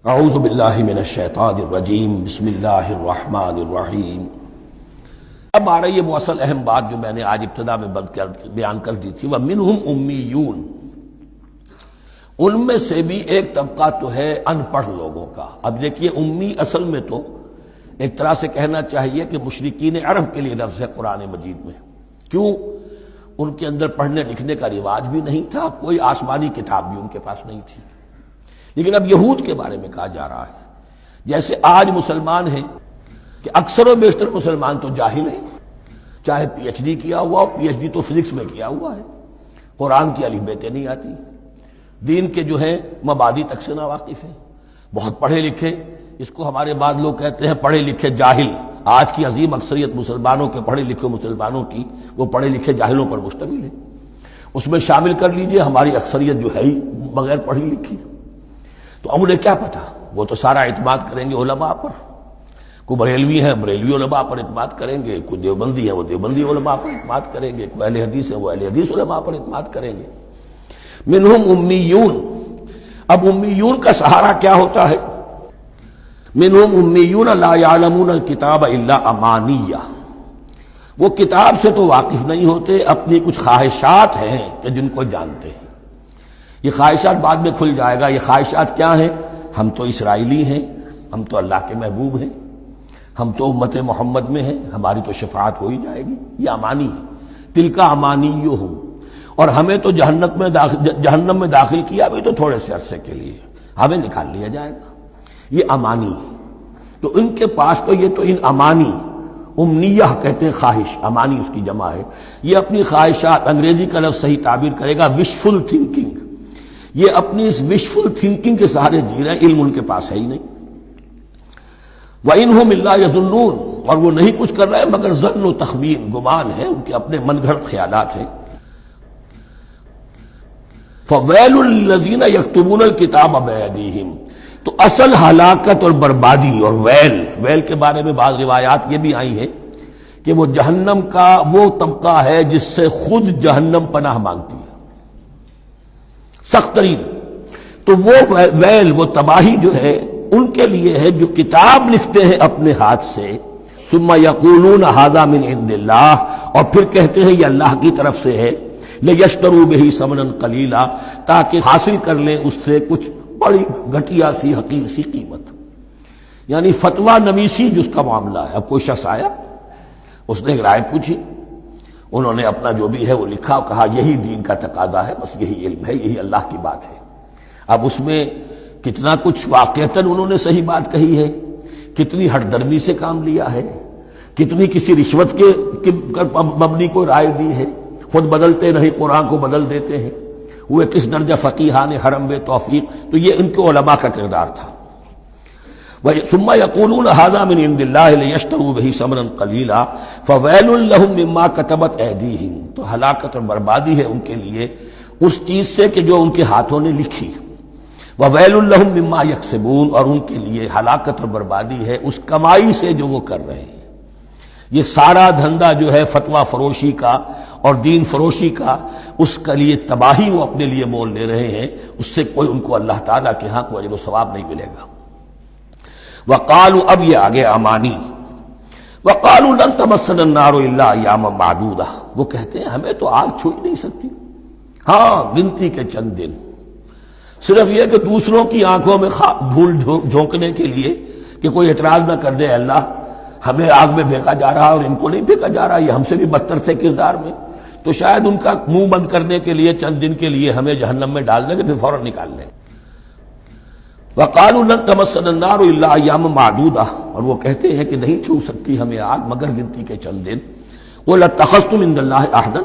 اعوذ باللہ من الشیطان الرجیم بسم اللہ الرحمن الرحیم۔ اب آ رہی ہے وہ اصل اہم بات جو میں نے آج ابتدا میں بیان کر دی تھی، وَمِنْهُمْ أُمِّيُّونَ، ان میں سے بھی ایک طبقہ تو ہے ان پڑھ لوگوں کا۔ اب دیکھیے امی اصل میں تو ایک طرح سے کہنا چاہیے کہ مشرکین عرب کے لیے لفظ ہے قرآن مجید میں۔ کیوں؟ ان کے اندر پڑھنے لکھنے کا رواج بھی نہیں تھا، کوئی آسمانی کتاب بھی ان کے پاس نہیں تھی۔ لیکن اب یہود کے بارے میں کہا جا رہا ہے، جیسے آج مسلمان ہیں کہ اکثر و بیشتر مسلمان تو جاہل ہیں، چاہے پی ایچ ڈی کیا ہوا ہو، پی ایچ ڈی تو فزکس میں کیا ہوا ہے، قرآن کی الف بیتیں نہیں آتی، دین کے جو ہیں مبادی تک سے ناواقف ہیں، بہت پڑھے لکھے، اس کو ہمارے بعض لوگ کہتے ہیں پڑھے لکھے جاہل۔ آج کی عظیم اکثریت مسلمانوں کے پڑھے لکھے مسلمانوں کی وہ پڑھے لکھے جاہلوں پر مشتمل ہے۔ اس میں شامل کر لیجئے ہماری اکثریت جو ہے ہی بغیر پڑھی لکھی، تو اب انہیں کیا پتا، وہ تو سارا اعتماد کریں گے علماء پر۔ کوئی بریلوی ہیں بریلوی علماء پر اعتماد کریں گے، کوئی دیوبندی ہے وہ دیوبندی علماء پر اعتماد کریں گے، کوئی اہل حدیث ہے وہ اہل حدیث علماء پر اعتماد کریں گے۔ منہم امیون، اب امیون کا سہارا کیا ہوتا ہے؟ منہم امیون لا یعلمون الکتاب الا امانیہ، وہ کتاب سے تو واقف نہیں ہوتے، اپنی کچھ خواہشات ہیں کہ جن کو جانتے ہیں۔ یہ خواہشات بعد میں کھل جائے گا، یہ خواہشات کیا ہیں؟ ہم تو اسرائیلی ہیں، ہم تو اللہ کے محبوب ہیں، ہم تو امت محمد میں ہیں، ہماری تو شفاعت ہو ہی جائے گی، یہ امانی ہے۔ تلک امانیہم، اور ہمیں تو جہنم میں داخل کیا بھی تو تھوڑے سے عرصے کے لیے، ہمیں نکال لیا جائے گا، یہ امانی ہے۔ تو ان کے پاس تو یہ تو ان امانی، امنیہ کہتے ہیں خواہش، امانی اس کی جمع ہے، یہ اپنی خواہشات، انگریزی کا لفظ صحیح تعبیر کرے گا وشفل تھنکنگ، یہ اپنی اس وشفل تھنکنگ کے سہارے جی رہے ہیں، علم ان کے پاس ہے ہی نہیں۔ وَإِنْهُمْ إِلَّا يَظُنُّونَ، اور وہ نہیں کچھ کر رہے مگر ظن و تخمین، گمان ہے، ان کے اپنے من گھڑت خیالات ہیں۔ فَوَيْلٌ لِّلَّذِينَ يَكْتُبُونَ الْكِتَابَ بِأَيْدِيهِمْ، تو اصل ہلاکت اور بربادی اور ویل کے بارے میں بعض روایات یہ بھی آئی ہیں کہ وہ جہنم کا وہ طبقہ ہے جس سے خود جہنم پناہ مانگتی ہے، سخت ترین۔ تو وہ ویل، وہ تباہی جو ہے ان کے لیے ہے جو کتاب لکھتے ہیں اپنے ہاتھ سے، ثم یقولون ھذا من عند اللہ، اور پھر کہتے ہیں یہ اللہ کی طرف سے ہے، لیشتروا بہ ثمنا قلیلا، تاکہ حاصل کر لیں اس سے کچھ بڑی گھٹیا سی حقیر سی قیمت، یعنی فتویٰ نویسی جس کا معاملہ ہے۔ اب کوئی شخص آیا، اس نے ایک رائے پوچھی، انہوں نے اپنا جو بھی ہے وہ لکھا اور کہا یہی دین کا تقاضا ہے، بس یہی علم ہے، یہی اللہ کی بات ہے۔ اب اس میں کتنا کچھ واقعتاً انہوں نے صحیح بات کہی ہے، کتنی ہٹ درمی سے کام لیا ہے، کتنی کسی رشوت کے مبنی کو رائے دی ہے، خود بدلتے نہیں قرآن کو بدل دیتے ہیں، وہ کس درجہ فقیہان حرم بے توفیق۔ تو یہ ان کے علماء کا کردار تھا۔ ثم يقولون هذا من عند الله ليشتروا به ثمنا قليلا فويل لهم مما كتبت ايديهم، تو ہلاکت اور بربادی ہے ان کے لیے اس چیز سے کہ جو ان کے ہاتھوں نے لکھی، وويل لهم مما يكسبون، اور ان کے لیے ہلاکت اور بربادی ہے اس کمائی سے جو وہ کر رہے ہیں۔ یہ سارا دھندا جو ہے فتویٰ فروشی کا اور دین فروشی کا، اس کے لیے تباہی وہ اپنے لیے مول لے رہے ہیں، اس سے کوئی ان کو اللہ تعالیٰ کے ہاں کوئی اجر و ثواب نہیں ملے گا۔ وقالوا، اب یہ آگے امانی، وقالوا لن تمسنا النار الا ایاما معدودہ، وہ کہتے ہیں ہمیں تو آگ چھو ہی نہیں سکتی، ہاں گنتی کے چند دن، صرف یہ کہ دوسروں کی آنکھوں میں دھول جھونکنے کے لیے کہ کوئی اعتراض نہ کر دے، اللہ ہمیں آگ میں پھینکا جا رہا اور ان کو نہیں پھینکا جا رہا، یہ ہم سے بھی بدتر تھے کردار میں، تو شاید ان کا منہ بند کرنے کے لیے چند دن کے لیے ہمیں جہنم میں ڈال دیں گے، پھر فوراً نکال لیں۔ وقالوا لن تمسنا النار الا ایاما معدودہ، اور وہ کہتے ہیں کہ نہیں چھو سکتی ہمیں آگ مگر گنتی کے چند دن۔ قل اتخذتم عند اللہ عہدا،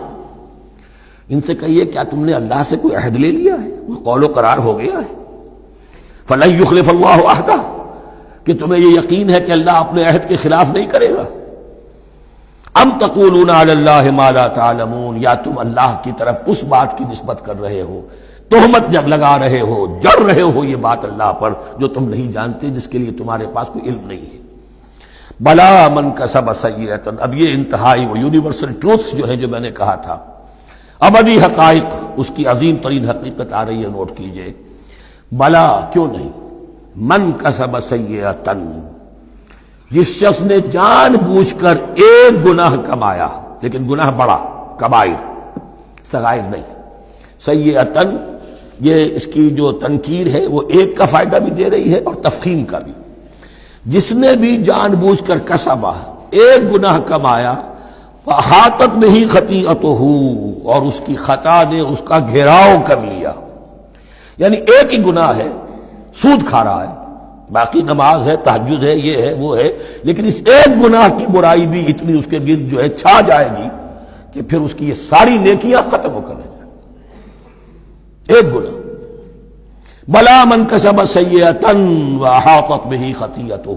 ان سے کہیے کیا تم نے اللہ سے کوئی عہد لے لیا ہے، کوئی قول و قرار ہو گیا ہے؟ فلن یخلف اللہ عہدہ، کہ تمہیں یہ یقین ہے کہ اللہ اپنے عہد کے خلاف نہیں کرے گا؟ ام تقولون علی اللہ ما لا تعلمون، یا تم اللہ کی طرف اس بات کی نسبت کر رہے ہو، تہمت جب لگا رہے ہو، جڑ رہے ہو یہ بات اللہ پر جو تم نہیں جانتے، جس کے لیے تمہارے پاس کوئی علم نہیں ہے۔ بلا من کسب سیئۃ، اب یہ انتہائی وہ یونیورسل ٹروتھس جو ہیں جو میں نے کہا تھا، ابدی حقائق، اس کی عظیم ترین حقیقت آ رہی ہے، نوٹ کیجئے۔ بلا، کیوں نہیں، من کسب سیئۃ، جس شخص نے جان بوجھ کر ایک گناہ کمایا، لیکن گناہ بڑا، کبائر، صغائر نہیں، سیئۃ یہ اس کی جو تنکیر ہے وہ ایک کا فائدہ بھی دے رہی ہے اور تفخیم کا بھی۔ جس نے بھی جان بوجھ کر کسبا، ایک گناہ کمایا، فاحاطت بہ خطیئتہ، اور اس کی خطا نے اس کا گھیراؤ کر لیا، یعنی ایک ہی گناہ ہے، سود کھا رہا ہے، باقی نماز ہے، تہجد ہے، یہ ہے وہ ہے، لیکن اس ایک گناہ کی برائی بھی اتنی اس کے گرد جو ہے چھا جائے گی کہ پھر اس کی یہ ساری نیکیاں ختم ہو کر رہ جائیں، ایک گناہ۔ بلا من کسب سیئۃ واحاطت بہ خطیئتہ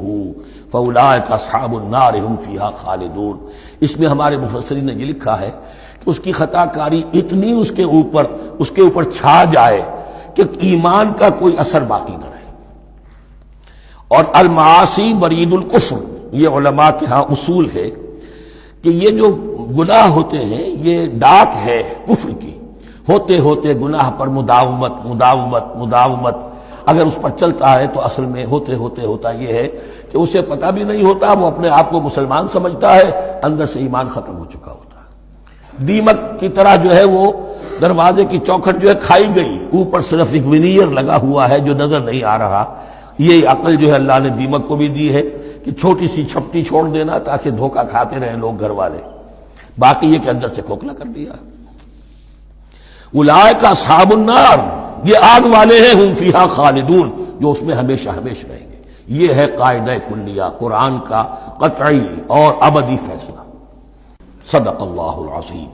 فاولئک اصحاب النار هم فیہا خالدون۔ اس میں ہمارے مفسرین نے یہ لکھا ہے کہ اس کی خطا کاری اتنی اس کے اوپر چھا جائے کہ ایمان کا کوئی اثر باقی نہ رہے۔ اور المعاصی برید الکفر، یہ علماء کے ہاں اصول ہے کہ یہ جو گناہ ہوتے ہیں یہ ڈاک ہے کفر کی، ہوتے ہوتے گناہ پر مداومت اگر اس پر چلتا ہے تو اصل میں ہوتے ہوتے ہوتا یہ ہے کہ اسے پتہ بھی نہیں ہوتا، وہ اپنے آپ کو مسلمان سمجھتا ہے، اندر سے ایمان ختم ہو چکا ہوتا ہے۔ دیمک کی طرح جو ہے وہ دروازے کی چوکھٹ جو ہے کھائی گئی، اوپر صرف ایک ونیئر لگا ہوا ہے جو نظر نہیں آ رہا۔ یہ عقل جو ہے اللہ نے دیمک کو بھی دی ہے کہ چھوٹی سی چھپٹی چھوڑ دینا تاکہ دھوکہ کھاتے رہیں لوگ گھر والے، باقی یہ کہ اندر سے کھوکھلا کر دیا۔ اولئک اصحاب النار، یہ آگ والے ہیں، ہم فیہا خالدون، جو اس میں ہمیشہ ہمیشہ رہیں گے۔ یہ ہے قاعدہ کلیہ، قرآن کا قطعی اور ابدی فیصلہ۔ صدق اللہ العظیم۔